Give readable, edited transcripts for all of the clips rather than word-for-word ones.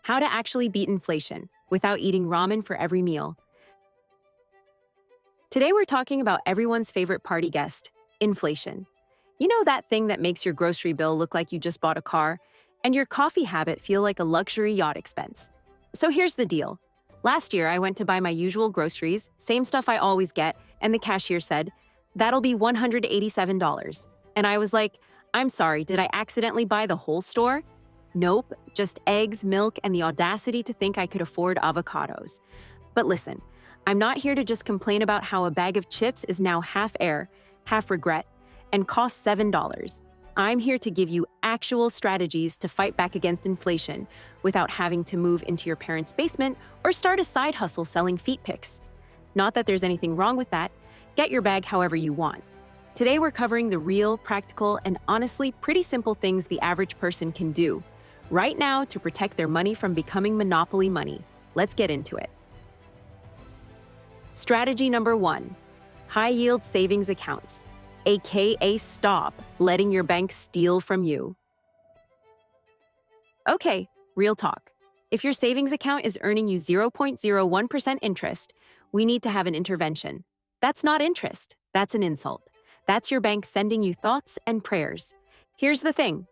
How to actually beat inflation without eating ramen for every meal. Today we're talking about everyone's favorite party guest, inflation. You know that thing that makes your grocery bill look like you just bought a car, and your coffee habit feel like a luxury yacht expense. So here's the deal. Last year I went to buy my usual groceries, same stuff I always get, and the cashier said, "That'll be $187." And I was like, "I'm sorry, did I accidentally buy the whole store?" Nope, just eggs, milk, and the audacity to think I could afford avocados. But listen, I'm not here to just complain about how a bag of chips is now half air, half regret, and costs $7. I'm here to give you actual strategies to fight back against inflation without having to move into your parents' basement or start a side hustle selling feet pics. Not that there's anything wrong with that. Get your bag however you want. Today we're covering the real, practical, and honestly pretty simple things the average person can do right now to protect their money from becoming monopoly money. Let's get into it. Strategy number 1, high-yield savings accounts, aka stop letting your bank steal from you. Okay, real talk. If your savings account is earning you 0.01% interest, we need to have an intervention. That's not interest, that's an insult. That's your bank sending you thoughts and prayers. Here's the thing.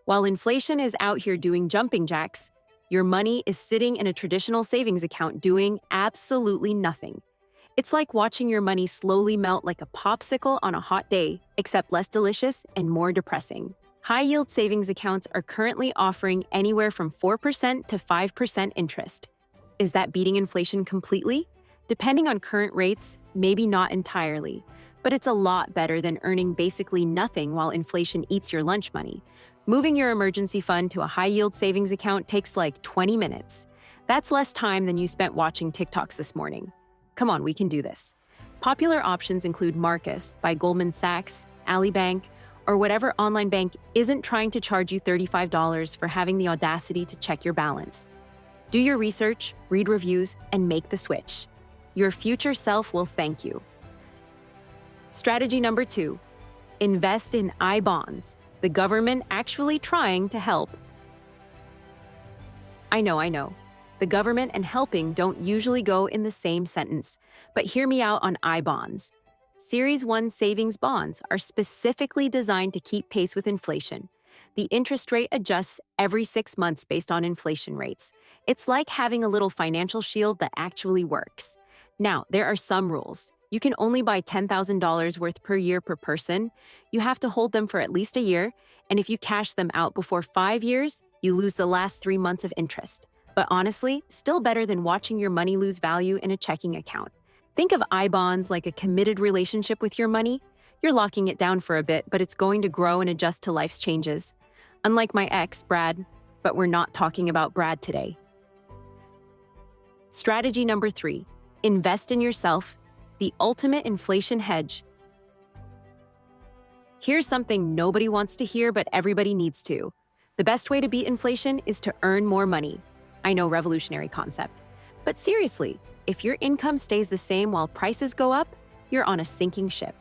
While inflation is out here doing jumping jacks, your money is sitting in a traditional savings account doing absolutely nothing. It's like watching your money slowly melt like a popsicle on a hot day, except less delicious and more depressing. High-yield savings accounts are currently offering anywhere from 4% to 5% interest. Is that beating inflation completely? Depending on current rates, maybe not entirely, but it's a lot better than earning basically nothing while inflation eats your lunch money. Moving your emergency fund to a high-yield savings account takes like 20 minutes. That's less time than you spent watching TikToks this morning. Come on, we can do this. Popular options include Marcus by Goldman Sachs, Ally Bank, or whatever online bank isn't trying to charge you $35 for having the audacity to check your balance. Do your research, read reviews, and make the switch. Your future self will thank you. Strategy number 2, invest in Ibonds, the government actually trying to help. I know. The government and helping don't usually go in the same sentence, but hear me out on Ibonds. Series 1 savings bonds are specifically designed to keep pace with inflation. The interest rate adjusts every 6 months based on inflation rates. It's like having a little financial shield that actually works. Now, there are some rules. You can only buy $10,000 worth per year per person. You have to hold them for at least a year, and if you cash them out before 5 years, you lose the last 3 months of interest. But honestly, still better than watching your money lose value in a checking account. Think of Ibonds like a committed relationship with your money. You're locking it down for a bit, but it's going to grow and adjust to life's changes. Unlike my ex, Brad, but we're not talking about Brad today. Strategy number 3, invest in yourself, the ultimate inflation hedge. Here's something nobody wants to hear, but everybody needs to. The best way to beat inflation is to earn more money. I know, revolutionary concept. But seriously, if your income stays the same while prices go up, you're on a sinking ship.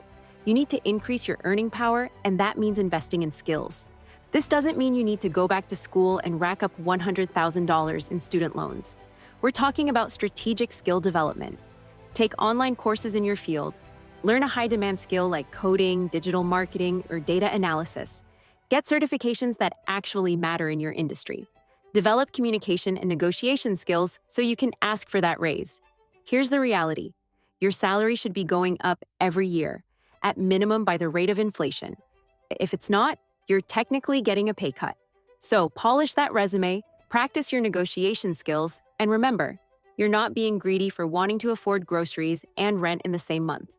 You need to increase your earning power, and that means investing in skills. This doesn't mean you need to go back to school and rack up $100,000 in student loans. We're talking about strategic skill development. Take online courses in your field. Learn a high-demand skill like coding, digital marketing, or data analysis. Get certifications that actually matter in your industry. Develop communication and negotiation skills so you can ask for that raise. Here's the reality. Your salary should be going up every year, at minimum by the rate of inflation. If it's not, you're technically getting a pay cut. So polish that resume, practice your negotiation skills, and remember, you're not being greedy for wanting to afford groceries and rent in the same month.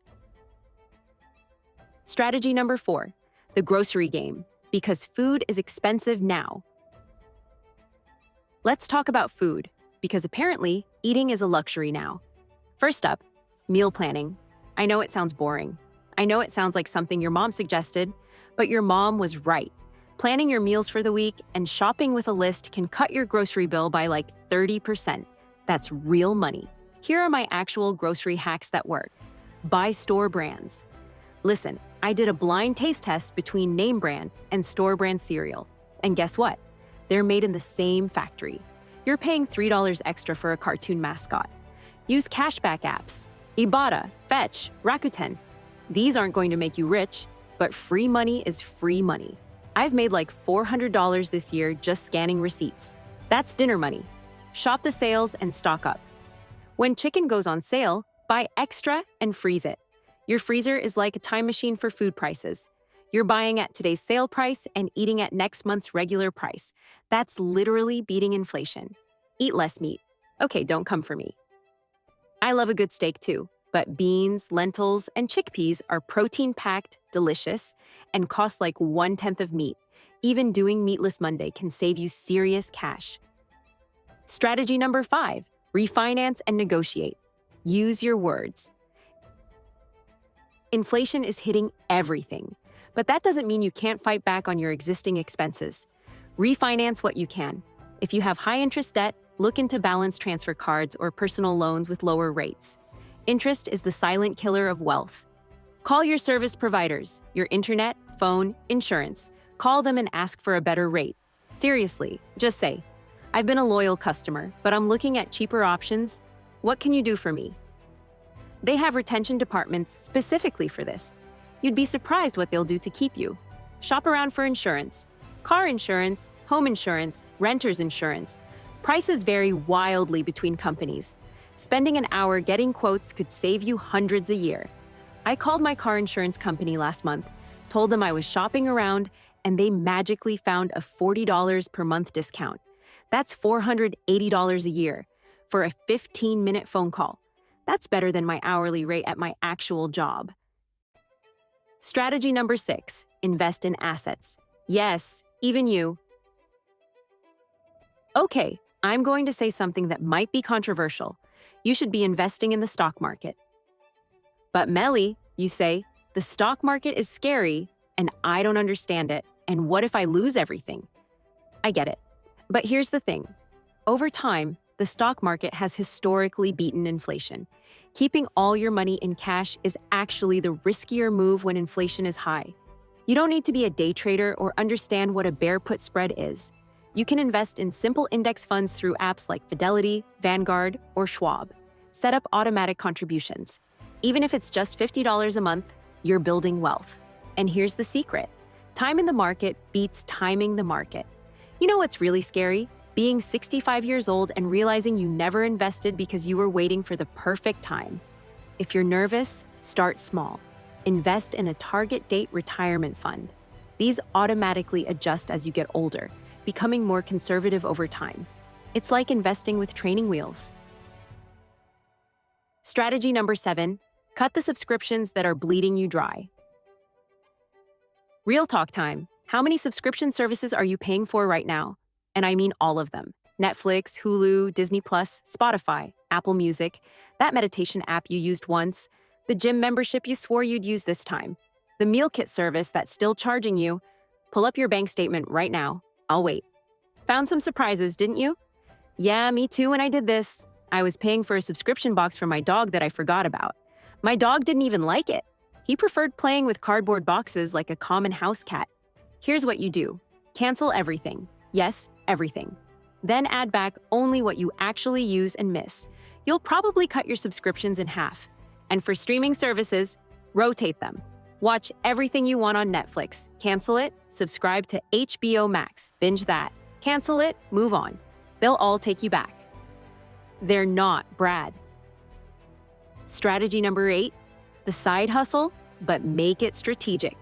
Strategy number 4, the grocery game, because food is expensive now. Let's talk about food, because apparently, eating is a luxury now. First up, meal planning. I know it sounds boring. I know it sounds like something your mom suggested, but your mom was right. Planning your meals for the week and shopping with a list can cut your grocery bill by like 30%. That's real money. Here are my actual grocery hacks that work. Buy store brands. Listen, I did a blind taste test between name brand and store brand cereal. And guess what? They're made in the same factory. You're paying $3 extra for a cartoon mascot. Use cashback apps. Ibotta, Fetch, Rakuten. These aren't going to make you rich, but free money is free money. I've made like $400 this year just scanning receipts. That's dinner money. Shop the sales and stock up. When chicken goes on sale, buy extra and freeze it. Your freezer is like a time machine for food prices. You're buying at today's sale price and eating at next month's regular price. That's literally beating inflation. Eat less meat. Okay, don't come for me. I love a good steak too, but beans, lentils, and chickpeas are protein-packed, delicious, and cost like 1/10 of meat. Even doing Meatless Monday can save you serious cash. Strategy number 5, refinance and negotiate. Use your words. Inflation is hitting everything, but that doesn't mean you can't fight back on your existing expenses. Refinance what you can. If you have high-interest debt, look into balance transfer cards or personal loans with lower rates. Interest is the silent killer of wealth. Call your service providers, your internet, phone, insurance. Call them and ask for a better rate. Seriously, just say, "I've been a loyal customer, but I'm looking at cheaper options. What can you do for me?" They have retention departments specifically for this. You'd be surprised what they'll do to keep you. Shop around for insurance. Car insurance, home insurance, renter's insurance. Prices vary wildly between companies. Spending an hour getting quotes could save you hundreds a year. I called my car insurance company last month, told them I was shopping around, and they magically found a $40 per month discount. That's $480 a year for a 15-minute phone call. That's better than my hourly rate at my actual job. Strategy number 6, invest in assets. Yes, even you. Okay, I'm going to say something that might be controversial. You should be investing in the stock market. But Melly, you say, the stock market is scary and I don't understand it. And what if I lose everything? I get it. But here's the thing. Over time, the stock market has historically beaten inflation. Keeping all your money in cash is actually the riskier move when inflation is high. You don't need to be a day trader or understand what a bear put spread is. You can invest in simple index funds through apps like Fidelity, Vanguard, or Schwab. Set up automatic contributions. Even if it's just $50 a month, you're building wealth. And here's the secret. Time in the market beats timing the market. You know what's really scary? Being 65 years old and realizing you never invested because you were waiting for the perfect time. If you're nervous, start small. Invest in a target date retirement fund. These automatically adjust as you get older, becoming more conservative over time. It's like investing with training wheels. Strategy number 7, cut the subscriptions that are bleeding you dry. Real talk time. How many subscription services are you paying for right now? And I mean all of them. Netflix, Hulu, Disney+, Spotify, Apple Music, that meditation app you used once, the gym membership you swore you'd use this time, the meal kit service that's still charging you. Pull up your bank statement right now. I'll wait. Found some surprises, didn't you? Yeah, me too when I did this. I was paying for a subscription box for my dog that I forgot about. My dog didn't even like it. He preferred playing with cardboard boxes like a common house cat. Here's what you do. Cancel everything. Yes, everything. Then add back only what you actually use and miss. You'll probably cut your subscriptions in half. And for streaming services, rotate them. Watch everything you want on Netflix. Cancel it, subscribe to HBO Max, binge that. Cancel it, move on. They'll all take you back. They're not Brad. Strategy number 8, the side hustle, but make it strategic.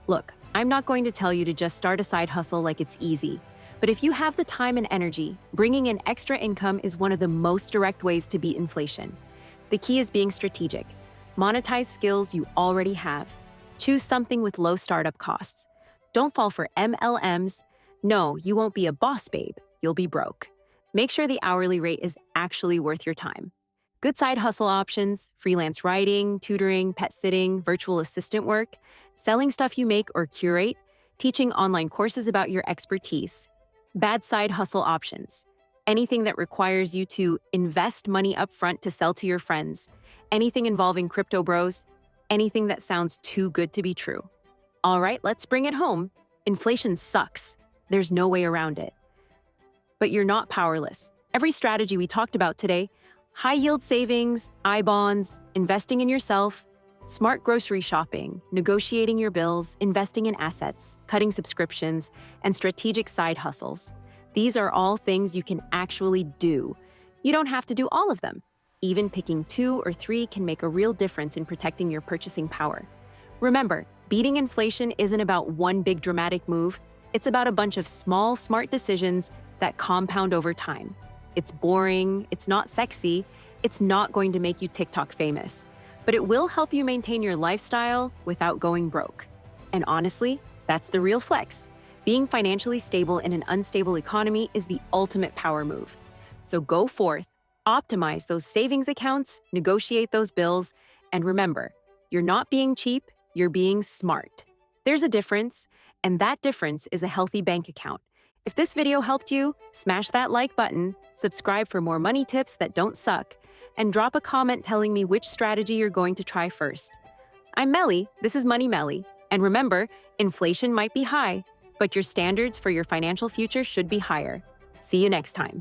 Look, I'm not going to tell you to just start a side hustle like it's easy, but if you have the time and energy, bringing in extra income is one of the most direct ways to beat inflation. The key is being strategic. Monetize skills you already have. Choose something with low startup costs. Don't fall for MLMs. No, you won't be a boss babe. You'll be broke. Make sure the hourly rate is actually worth your time. Good side hustle options, freelance writing, tutoring, pet sitting, virtual assistant work, selling stuff you make or curate, teaching online courses about your expertise. Bad side hustle options. Anything that requires you to invest money upfront to sell to your friends. Anything involving crypto bros. Anything that sounds too good to be true. All right, let's bring it home. Inflation sucks. There's no way around it. But you're not powerless. Every strategy we talked about today, high-yield savings, Ibonds, investing in yourself, smart grocery shopping, negotiating your bills, investing in assets, cutting subscriptions, and strategic side hustles. These are all things you can actually do. You don't have to do all of them. Even picking 2 or 3 can make a real difference in protecting your purchasing power. Remember, beating inflation isn't about one big dramatic move. It's about a bunch of small, smart decisions that compound over time. It's boring, it's not sexy, it's not going to make you TikTok famous, but it will help you maintain your lifestyle without going broke. And honestly, that's the real flex. Being financially stable in an unstable economy is the ultimate power move. So go forth, optimize those savings accounts, negotiate those bills, and remember, you're not being cheap, you're being smart. There's a difference, and that difference is a healthy bank account. If this video helped you, smash that like button, subscribe for more money tips that don't suck, and drop a comment telling me which strategy you're going to try first. I'm Melly, this is Money Melly, and remember, inflation might be high, but your standards for your financial future should be higher. See you next time.